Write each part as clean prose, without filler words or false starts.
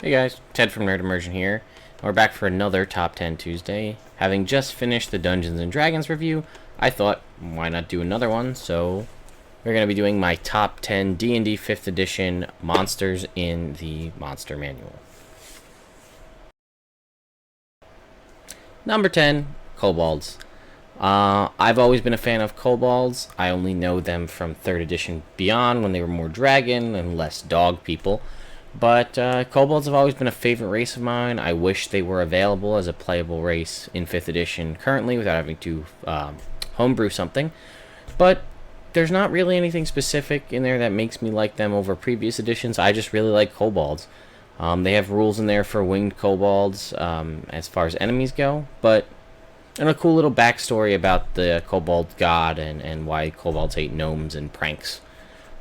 Hey guys, Ted from Immersion here. We're back for another Top 10 Tuesday. Having just finished the Dungeons and Dragons review, I thought, why not do another one? So, we're going to be doing my top 10 D&D 5th edition monsters in the Monster Manual. Number 10, Kobolds. I've always been a fan of Kobolds. I only know them from 3rd edition beyond when they were more dragon and less dog people. But kobolds have always been a favorite race of mine. I wish they were available as a playable race in 5th edition currently without having to homebrew something. But there's not really anything specific in there that makes me like them over previous editions. I just really like kobolds. They have rules in there for winged kobolds as far as enemies go, but and a cool little backstory about the kobold god and why kobolds hate gnomes and pranks.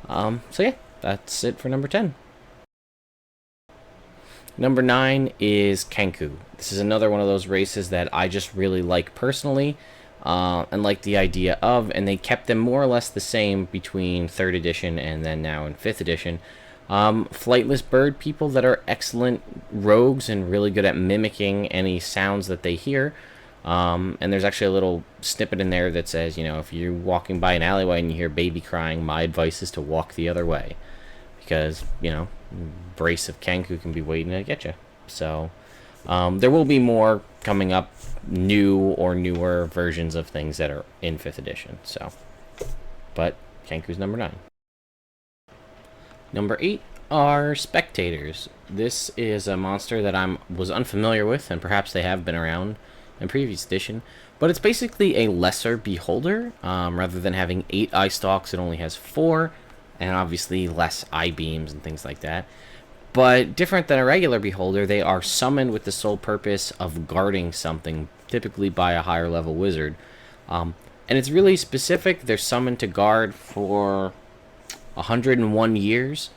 So yeah, that's it for number 10. Number 9 is Kangoo. This is another one of those races that I just really like personally and like the idea of, and they kept them more or less the same between 3rd edition and then now in 5th edition. Flightless bird people that are excellent rogues and really good at mimicking any sounds that they hear. And there's actually a little snippet in there that says, if you're walking by an alleyway and you hear baby crying, my advice is to walk the other way. Because, brace of Kangoo can be waiting to get you. So, there will be more coming up, new or newer versions of things that are in 5th edition. So, but Kangoo's number 9. Number 8 are Spectators. This is a monster that I was unfamiliar with, and perhaps they have been around in previous edition. But it's basically a lesser beholder. Rather than having 8 eye stalks, it only has 4. And obviously less eye beams and things like that. But different than a regular beholder, they are summoned with the sole purpose of guarding something, typically by a higher level wizard. And it's really specific. They're summoned to guard for 101 years,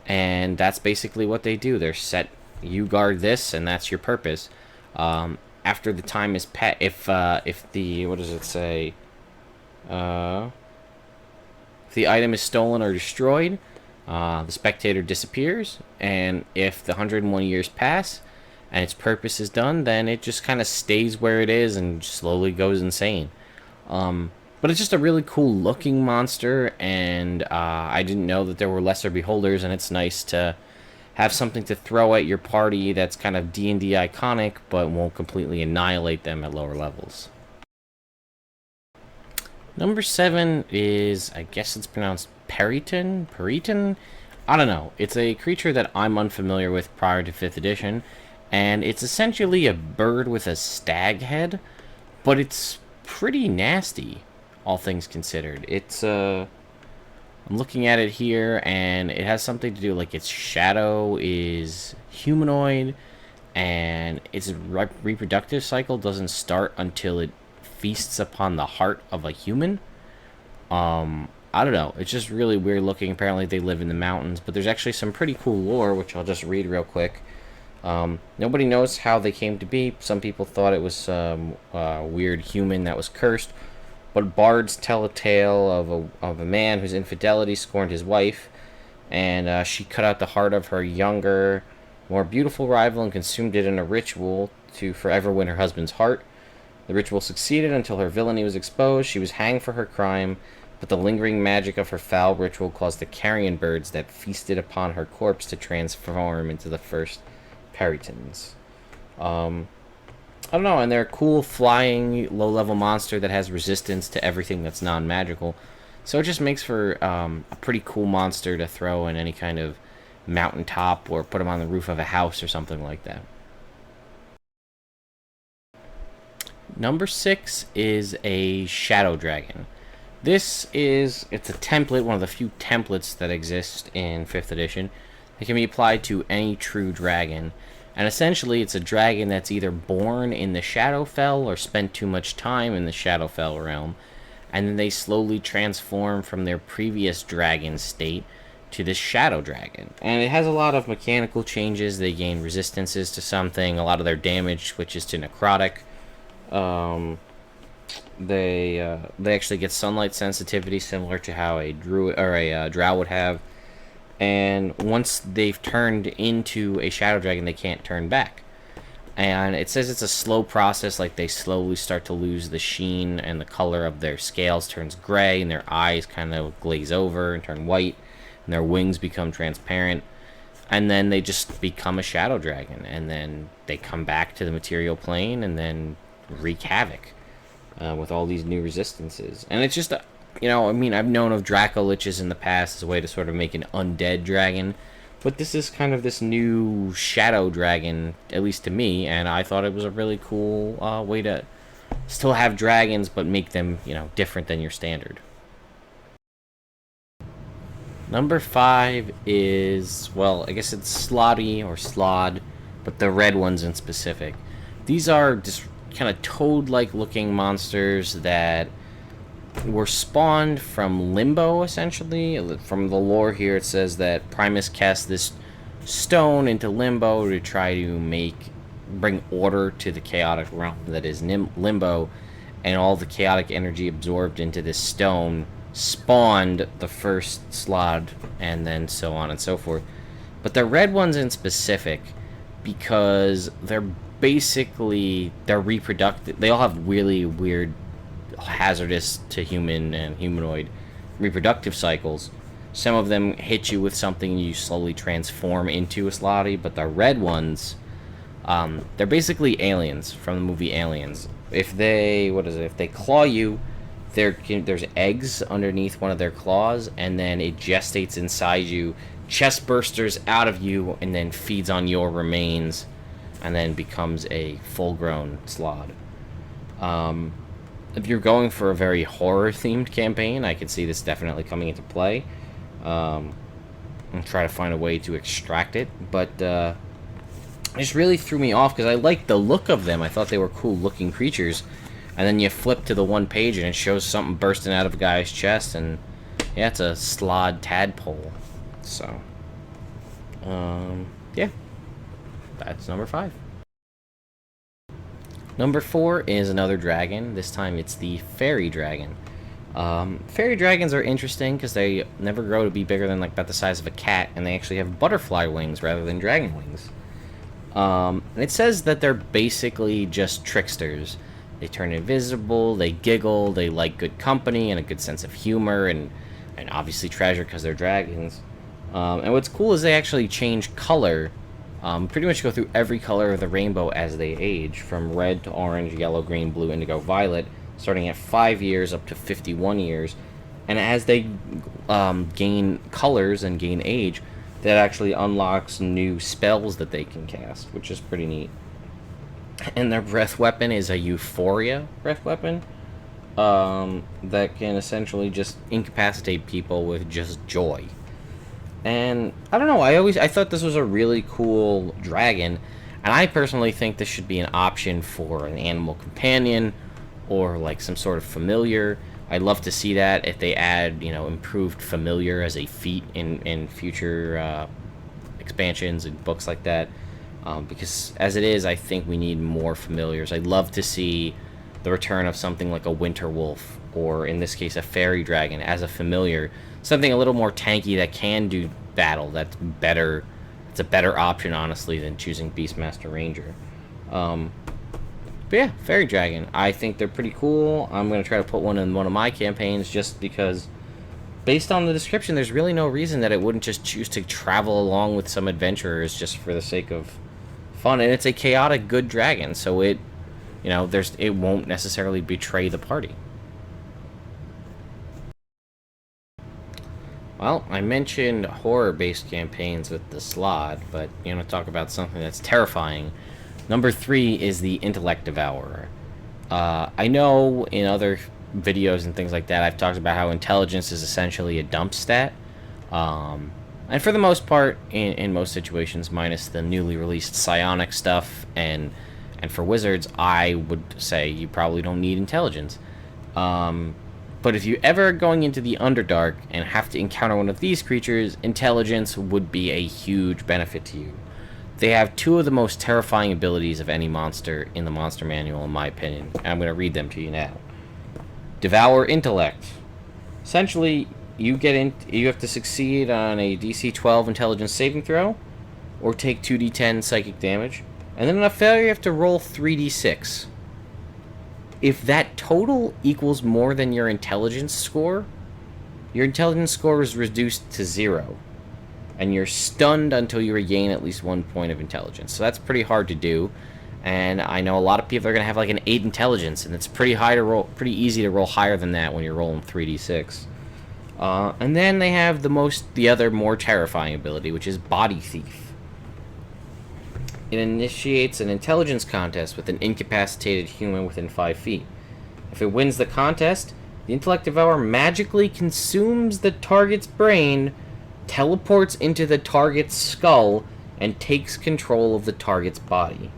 and that's basically what they do. They're set, you guard this, and that's your purpose. After the time is if the, what does it say? If the item is stolen or destroyed, the spectator disappears, and if the 101 years pass and its purpose is done, then it just kind of stays where it is and slowly goes insane. But it's just a really cool looking monster, and I didn't know that there were lesser beholders, and it's nice to have something to throw at your party that's kind of D&D iconic, but won't completely annihilate them at lower levels. Number 7 is, I guess it's pronounced Peareater? I don't know. It's a creature that I'm unfamiliar with prior to 5th edition, and it's essentially a bird with a stag head, but it's pretty nasty, all things considered. It's, I'm looking at it here, and it has something to do, like its shadow is humanoid, and its reproductive cycle doesn't start until it feasts upon the heart of a human. I don't know. It's just really weird looking. Apparently they live in the mountains, but there's actually some pretty cool lore, which I'll just read real quick. Nobody knows how they came to be. Some people thought it was some weird human that was cursed, but bards tell a tale of a man whose infidelity scorned his wife, and she cut out the heart of her younger, more beautiful rival and consumed it in a ritual to forever win her husband's heart. The ritual succeeded until her villainy was exposed. She was hanged for her crime, but the lingering magic of her foul ritual caused the carrion birds that feasted upon her corpse to transform into the first Peareaters. I don't know, and they're a cool flying low-level monster that has resistance to everything that's non-magical. So it just makes for a pretty cool monster to throw in any kind of mountaintop or put them on the roof of a house or something like that. Number 6 is a Shadow Dragon. It's a template, one of the few templates that exist in 5th edition. It can be applied to any true dragon. And essentially, it's a dragon that's either born in the Shadowfell or spent too much time in the Shadowfell realm. And then they slowly transform from their previous dragon state to this Shadow Dragon. And it has a lot of mechanical changes. They gain resistances to something. A lot of their damage switches to necrotic. They actually get sunlight sensitivity, similar to how a druid or a drow would have. and once they've turned into a shadow dragon, they can't turn back. And it says it's a slow process, like they slowly start to lose the sheen and the color of their scales turns gray, and their eyes kind of glaze over and turn white, and their wings become transparent, and then they just become a shadow dragon, and then they come back to the material plane and then wreak havoc with all these new resistances. And it's just, I mean, I've known of Draco-Liches in the past as a way to sort of make an undead dragon, but this is kind of this new shadow dragon, at least to me, and I thought it was a really cool way to still have dragons, but make them, different than your standard. Number 5 is, well, I guess it's Slotty or Slod, but the red ones in specific. These are just kind of toad-like looking monsters that were spawned from Limbo, essentially. From the lore here, it says that Primus cast this stone into Limbo to try to bring order to the chaotic realm that is Limbo, and all the chaotic energy absorbed into this stone spawned the first Slod, and then so on and so forth. But the red ones in specific, because they're reproductive. They all have really weird, hazardous to human and humanoid reproductive cycles. Some of them hit you with something and you slowly transform into a Slotty, but the red ones, they're basically aliens from the movie Aliens. If they claw you, there's eggs underneath one of their claws, and then it gestates inside you, chest bursters out of you, and then feeds on your remains, and then becomes a full-grown Slod. If you're going for a very horror-themed campaign, I could see this definitely coming into play. And try to find a way to extract it, but it just really threw me off because I liked the look of them. I thought they were cool-looking creatures, and then you flip to the one page and it shows something bursting out of a guy's chest, and yeah, it's a Slod tadpole. So, yeah, that's number 5. Number 4 is another dragon. This time it's the fairy dragon. Fairy dragons are interesting because they never grow to be bigger than like about the size of a cat, and they actually have butterfly wings rather than dragon wings. And it says that they're basically just tricksters. They turn invisible, they giggle, they like good company and a good sense of humor, and obviously treasure because they're dragons. And what's cool is they actually change color. Pretty much go through every color of the rainbow as they age, from red to orange, yellow, green, blue, indigo, violet, starting at 5 years up to 51 years. And as they gain colors and gain age, that actually unlocks new spells that they can cast, which is pretty neat. And their breath weapon is a Euphoria breath weapon that can essentially just incapacitate people with just joy. And I don't know, I thought this was a really cool dragon, and I personally think this should be an option for an animal companion or like some sort of familiar. I'd love to see that if they add, improved familiar as a feat in future expansions and books like that. Because as it is, I think we need more familiars. I'd love to see the return of something like a winter wolf, or in this case, a fairy dragon as a familiar. Something a little more tanky that can do battle. That's better. It's a better option, honestly, than choosing Beastmaster Ranger. But yeah, fairy dragon. I think they're pretty cool. I'm going to try to put one in one of my campaigns just because, based on the description, there's really no reason that it wouldn't just choose to travel along with some adventurers just for the sake of fun. And it's a chaotic good dragon, so it won't necessarily betray the party. Well, I mentioned horror-based campaigns with the Slod, but talk about something that's terrifying. Number 3 is the Intellect Devourer. I know in other videos and things like that, I've talked about how intelligence is essentially a dump stat. And for the most part, in most situations, minus the newly released psionic stuff, and for wizards, I would say you probably don't need intelligence. But if you ever going into the Underdark and have to encounter one of these creatures, intelligence would be a huge benefit to you. They have 2 of the most terrifying abilities of any monster in the monster manual, in my opinion, and I'm going to read them to you now. Devour Intellect. Essentially, You have to succeed on a DC 12 intelligence saving throw, or take 2d10 psychic damage, and then on a failure you have to roll 3d6. If that total equals more than your intelligence score is reduced to 0, and you're stunned until you regain at least 1 point of intelligence. So that's pretty hard to do, and I know a lot of people are going to have like an 8 intelligence, and it's pretty easy to roll higher than that when you're rolling 3d6. And then they have the other more terrifying ability, which is Body Thief. It initiates an intelligence contest with an incapacitated human within 5 feet. If it wins the contest, the Intellect Devourer magically consumes the target's brain, teleports into the target's skull, and takes control of the target's body.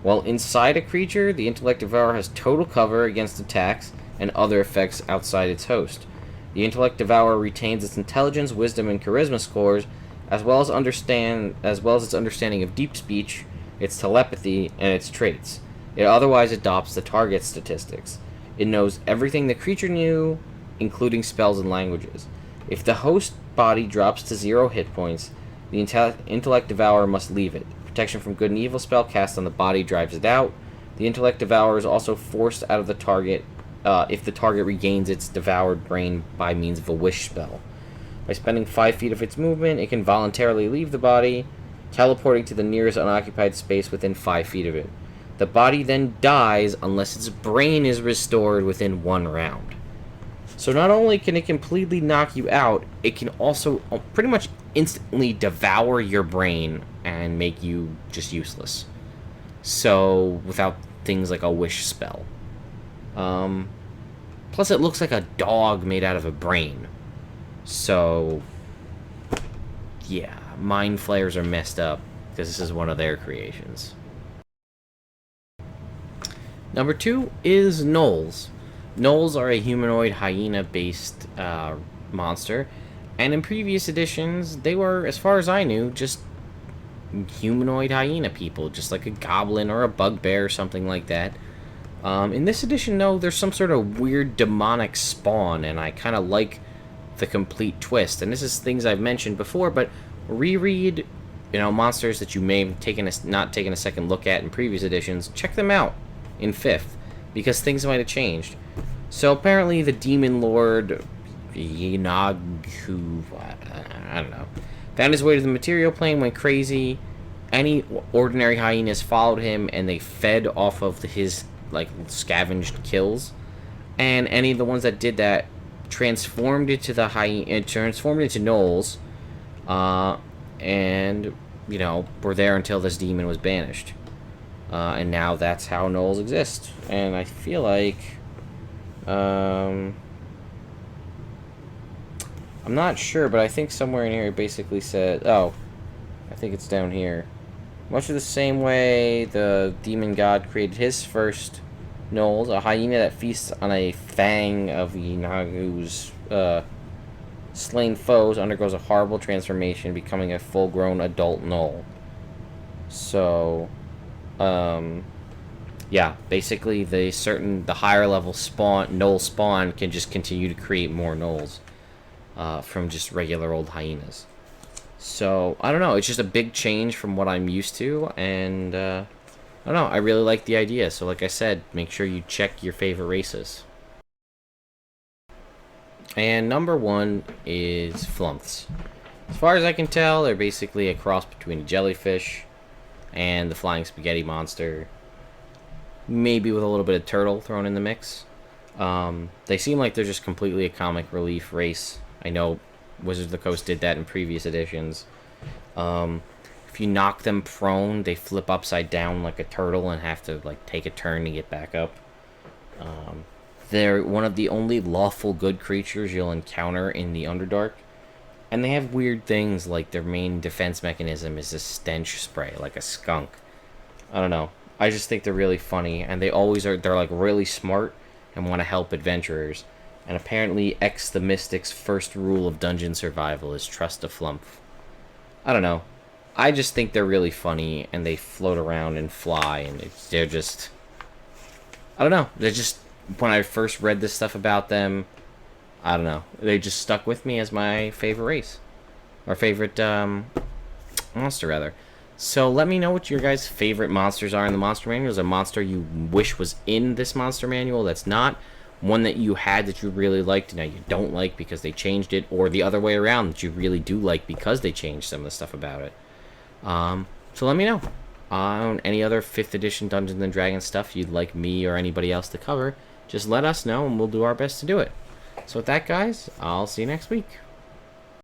While inside a creature, the Intellect Devourer has total cover against attacks and other effects outside its host. The Intellect Devourer retains its intelligence, wisdom, and charisma scores, as well as its understanding of deep speech, its telepathy, and its traits. It otherwise adopts the target's statistics. It knows everything the creature knew, including spells and languages. If the host body drops to 0 hit points, the Intellect Devourer must leave it. Protection from good and evil spell cast on the body drives it out. The Intellect Devourer is also forced out of the target if the target regains its devoured brain by means of a wish spell. By spending 5 feet of its movement, it can voluntarily leave the body, teleporting to the nearest unoccupied space within 5 feet of it. The body then dies unless its brain is restored within 1 round. So not only can it completely knock you out, it can also pretty much instantly devour your brain and make you just useless. So, without things like a wish spell. Plus it looks like a dog made out of a brain. So, yeah, Mind Flayers are messed up, because this is one of their creations. Number 2 is Knowles. Knowles are a humanoid hyena-based monster, and in previous editions, they were, as far as I knew, just humanoid hyena people, just like a goblin or a bugbear or something like that. In this edition, though, there's some sort of weird demonic spawn, and I kind of like the complete twist. And this is things I've mentioned before, but reread, monsters that you may have not taken a second look at in previous editions. Check them out in 5th, because things might have changed. So apparently the Demon Lord, Kangoo, I don't know, found his way to the material plane, went crazy. Any ordinary hyenas followed him, and they fed off of his scavenged kills. And any of the ones that did that transformed into Knowles, and were there until this demon was banished. And now that's how Knowles exists. And I feel like I'm not sure, but I think somewhere in here it basically said, I think it's down here. Much of the same way the demon god created his first Knowles, a hyena that feasts on a fang of Kangoo's slain foes, undergoes a horrible transformation, becoming a full-grown adult Knoll. So, yeah, basically the higher level Knoll spawn can just continue to create more Knolls from just regular old hyenas. So, I don't know, it's just a big change from what I'm used to, and I don't know, I really like the idea. So like I said, make sure you check your favorite races. And number 1 is Flumps. As far as I can tell, they're basically a cross between a jellyfish and the flying spaghetti monster, maybe with a little bit of turtle thrown in the mix. They seem like they're just completely a comic relief race. I know Wizards of the Coast did that in previous editions. If you knock them prone, they flip upside down like a turtle and have to take a turn to get back up. They're one of the only lawful good creatures you'll encounter in the Underdark. And they have weird things, like their main defense mechanism is a stench spray, like a skunk. I don't know. I just think they're really funny, and they always are. They're really smart and want to help adventurers. And apparently, the Mystic's first rule of dungeon survival is trust a Flump. I don't know. I just think they're really funny, and they float around and fly, and they're just... I don't know. They're just... When I first read this stuff about them, I don't know. They just stuck with me as my favorite race. Or favorite monster, rather. So let me know what your guys' favorite monsters are in the monster manual. Is a monster you wish was in this monster manual that's not? One that you had that you really liked, now you don't like because they changed it, or the other way around, that you really do like because they changed some of the stuff about it. So let me know on any other 5th edition Dungeons and Dragons stuff you'd like me or anybody else to cover. Just let us know and we'll do our best to do it. So with that, guys, I'll see you next week.